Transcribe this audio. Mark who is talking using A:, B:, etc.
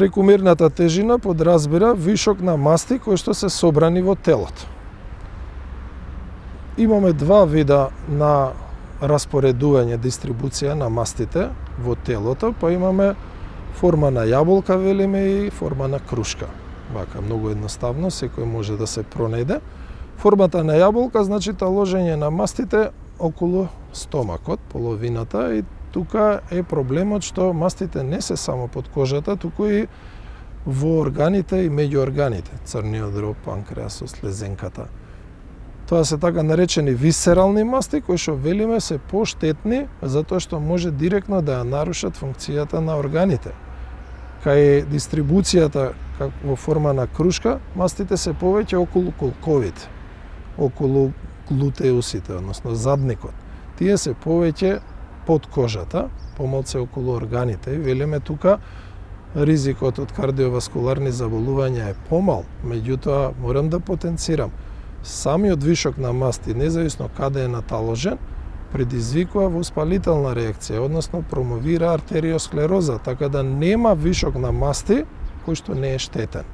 A: Прекумерната тежина подразбира вишок на масти кои што се собрани во телото. Имаме два вида на распоредување, дистрибуција на мастите во телото, па имаме форма на јаболка, велиме, и форма на крушка. Вака, многу едноставно, секој може да се пронајде. Формата на јаболка значи таложење на мастите околу стомакот, половината, и тука е проблемот што мастите не се само под кожата, туку и во органите и меѓу органите, црниот дроб, панкреасот, слезенката. Тоа се така наречени висцерални масти, кои што велиме се поштетни, затоа што може директно да ја нарушат функцијата на органите. Кај дистрибуцијата во форма на крушка, мастите се повеќе околу колковите, околу глутеусите, односно задникот. Тие се повеќе под кожата, помалце околу органите. Велиме тука ризикот од кардиоваскуларни заболувања е помал, меѓутоа морам да потенцирам. Самиот вишок на масти, независно каде е наталожен, предизвикува воспалителна реакција, односно промовира артериосклероза, така да нема вишок на масти кој што не е штетен.